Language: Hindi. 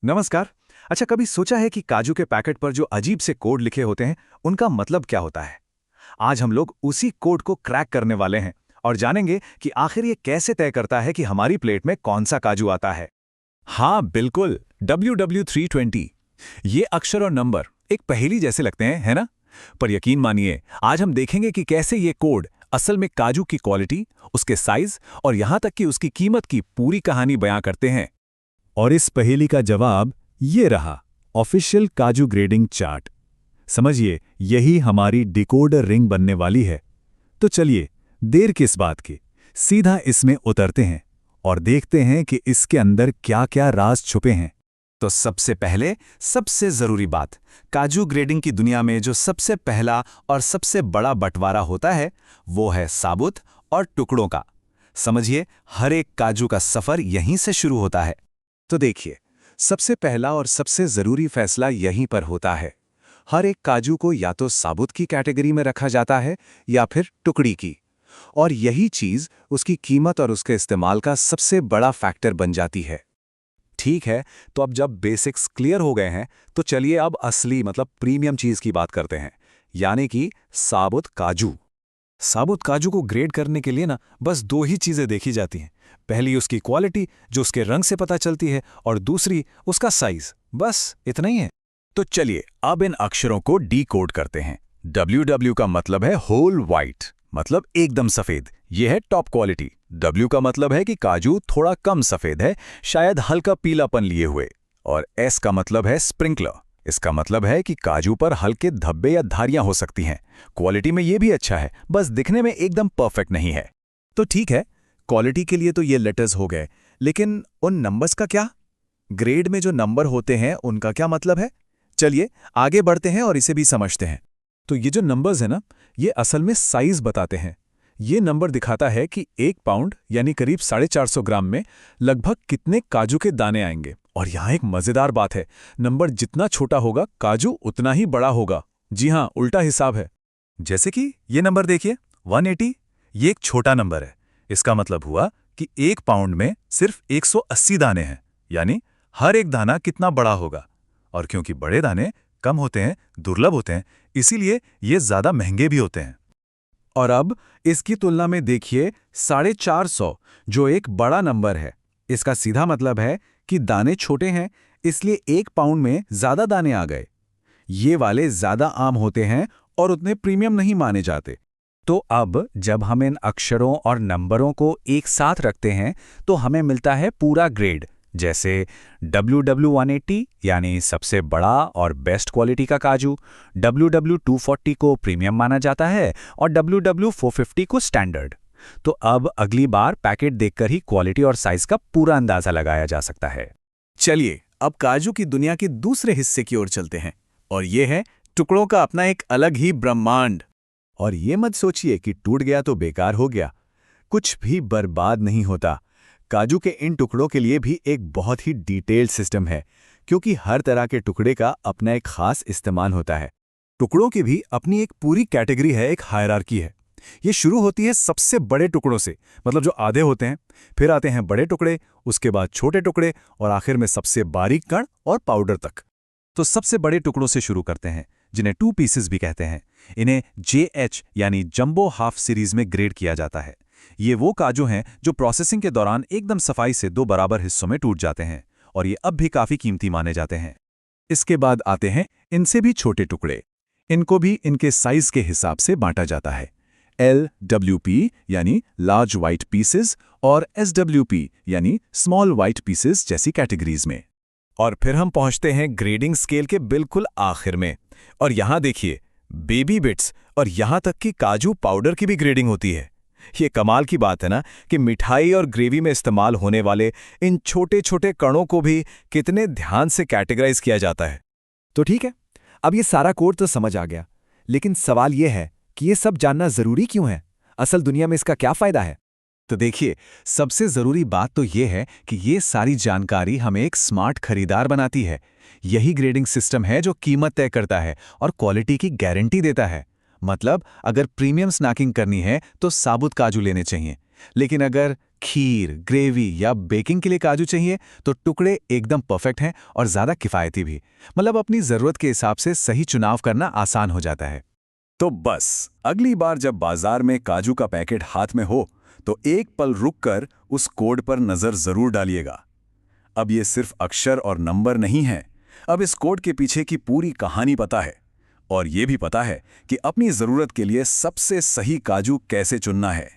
नमस्कार। अच्छा, कभी सोचा है कि काजू के पैकेट पर जो अजीब से कोड लिखे होते हैं, उनका मतलब क्या होता है? आज हम लोग उसी कोड को क्रैक करने वाले हैं और जानेंगे कि आखिर ये कैसे तय करता है कि हमारी प्लेट में कौन सा काजू आता है। हाँ, बिल्कुल, WW320। ये अक्षर और नंबर एक पहेली जैसे लगते हैं, है ना? पर यकीन मानिए, आज हम देखेंगे कि कैसे ये कोड असल में काजू की क्वालिटी, उसके साइज और यहाँ तक कि उसकी कीमत की पूरी कहानी बयां करते हैं। और इस पहेली का जवाब ये रहा, ऑफिशियल काजू ग्रेडिंग चार्ट। समझिए, यही हमारी डिकोडर रिंग बनने वाली है। तो चलिए, देर किस बात की, सीधा इसमें उतरते हैं और देखते हैं कि इसके अंदर क्या-क्या राज छुपे हैं। तो सबसे पहले, सबसे जरूरी बात, काजू ग्रेडिंग की दुनिया में जो सबसे पहला और सबसे बड़ा बंटवारा होता है, वो है साबुत और टुकड़ों का। समझिए, हर एक काजू का सफर यहीं से शुरू होता है। तो देखिए, सबसे पहला और सबसे जरूरी फैसला यहीं पर होता है। हर एक काजू को या तो साबुत की कैटेगरी में रखा जाता है या फिर टुकड़ी की, और यही चीज उसकी कीमत और उसके इस्तेमाल का सबसे बड़ा फैक्टर बन जाती है। ठीक है, तो अब जब बेसिक्स क्लियर हो गए हैं, तो चलिए अब असली मतलब प्रीमियम चीज की बात करते हैं, यानी कि साबुत काजू। साबुत काजू को ग्रेड करने के लिए ना बस दो ही चीजें देखी जाती हैं। पहली उसकी क्वालिटी, जो उसके रंग से पता चलती है, और दूसरी उसका साइज। बस इतना ही है। तो चलिए अब इन अक्षरों को डीकोड करते हैं। WW का मतलब है होल व्हाइट, मतलब एकदम सफेद, यह है टॉप क्वालिटी। W का मतलब है कि काजू थोड़ा कम सफेद है, शायद हल्का पीलापन लिए हुए। और S का मतलब है स्प्रिंकलर, इसका मतलब है कि काजू पर हल्के धब्बे या धारियां हो सकती हैं। क्वालिटी में ये भी अच्छा है, बस दिखने में एकदम परफेक्ट नहीं है। तो ठीक है, क्वालिटी के लिए तो ये लेटर्स हो गए, लेकिन उन नंबर्स का क्या? ग्रेड में जो नंबर होते हैं उनका क्या मतलब है? चलिए आगे बढ़ते हैं और इसे भी समझते हैं। तो ये जो नंबर्स है ना, ये असल में साइज बताते हैं। ये नंबर दिखाता है कि 1 पाउंड यानी करीब 450 ग्राम में लगभग कितने काजू के दाने आएंगे। और यहाँ एक मजेदार बात है, नंबर जितना छोटा होगा काजू उतना ही बड़ा होगा। जी हाँ, उल्टा हिसाब है। जैसे कि ये नंबर देखिए, 180। ये एक छोटा नंबर है। इसका मतलब हुआ कि 1 पाउंड में सिर्फ 180 दाने हैं, यानी हर एक दाना कितना बड़ा होगा। और क्योंकि बड़े दाने कम होते हैं, दुर्लभ होते हैं, इसीलिए ये ज्यादा महंगे भी होते हैं। और अब इसकी तुलना में देखिए 450, जो एक बड़ा नंबर है। इसका सीधा मतलब है कि दाने छोटे हैं, इसलिए 1 पाउंड में ज्यादा दाने आ गए। ये वाले ज्यादा आम होते हैं और उतने प्रीमियम नहीं माने जाते। तो अब जब हम इन अक्षरों और नंबरों को एक साथ रखते हैं, तो हमें मिलता है पूरा ग्रेड। जैसे WW180 यानी सबसे बड़ा और बेस्ट क्वालिटी का काजू, WW240 को प्रीमियम माना जाता है और WW450 को स्टैंडर्ड। तो अब अगली बार पैकेट देखकर ही क्वालिटी और साइज का पूरा अंदाजा लगाया जा सकता है। चलिए अब काजू की दुनिया के दूसरे हिस्से की ओर चलते हैं, और ये है टुकड़ों का अपना एक अलग ही ब्रह्मांड। और ये मत सोचिए कि टूट गया तो बेकार हो गया, कुछ भी बर्बाद नहीं होता। काजू के इन टुकड़ों के लिए भी एक बहुत ही डिटेल्ड सिस्टम है, क्योंकि हर तरह के टुकड़े का अपना एक खास इस्तेमाल होता है। टुकड़ों की भी अपनी एक पूरी कैटेगरी है, एक हायरार्की है। ये शुरू होती है सबसे बड़े टुकड़ों से, मतलब जो आधे होते हैं, फिर आते हैं बड़े टुकड़े, उसके बाद छोटे टुकड़े, और आखिर में सबसे बारीक कण और पाउडर तक। तो सबसे बड़े टुकड़ों से शुरू करते हैं, जिन्हें 2 पीसेस भी कहते हैं। इन्हें JH यानी जंबो हाफ सीरीज में ग्रेड किया जाता है। ये वो काजू हैं जो प्रोसेसिंग के दौरान एकदम सफाई से 2 बराबर हिस्सों में टूट जाते हैं, और ये अब भी काफी कीमती माने जाते हैं। इसके बाद आते हैं इनसे भी छोटे टुकड़े। इनको भी इनके साइज के हिसाब से बांटा जाता है, LWP यानी लार्ज व्हाइट पीसेस और SWP यानी स्मॉल व्हाइट पीसेस जैसी कैटेगरीज में। और फिर हम पहुंचते हैं ग्रेडिंग स्केल के बिल्कुल आखिर में, और यहां देखिए, बेबी बिट्स और यहां तक कि काजू पाउडर की भी ग्रेडिंग होती है। ये कमाल की बात है ना, कि मिठाई और ग्रेवी में इस्तेमाल होने वाले इन छोटे छोटे कणों को भी कितने ध्यान से कैटेगराइज किया जाता है। तो ठीक है, अब ये सारा कोड तो समझ आ गया, लेकिन सवाल ये है कि ये सब जानना जरूरी क्यों है? असल दुनिया में इसका क्या फायदा है? तो देखिए, सबसे जरूरी बात तो ये है कि ये सारी जानकारी हमें एक स्मार्ट खरीदार बनाती है। यही ग्रेडिंग सिस्टम है जो कीमत तय करता है और क्वालिटी की गारंटी देता है। मतलब अगर प्रीमियम स्नैकिंग करनी है तो साबुत काजू लेने चाहिए, लेकिन अगर खीर, ग्रेवी या बेकिंग के लिए काजू चाहिए तो टुकड़े एकदम परफेक्ट हैं और ज़्यादा किफ़ायती भी। मतलब अपनी ज़रूरत के हिसाब से सही चुनाव करना आसान हो जाता है। तो बस अगली बार जब बाजार में काजू का पैकेट हाथ में हो तो एक पल रुककर उस कोड पर नज़र ज़रूर डालिएगा। अब ये सिर्फ अक्षर और नंबर नहीं है, अब इस कोड के पीछे की पूरी कहानी पता है और ये भी पता है कि अपनी ज़रूरत के लिए सबसे सही काजू कैसे चुनना है।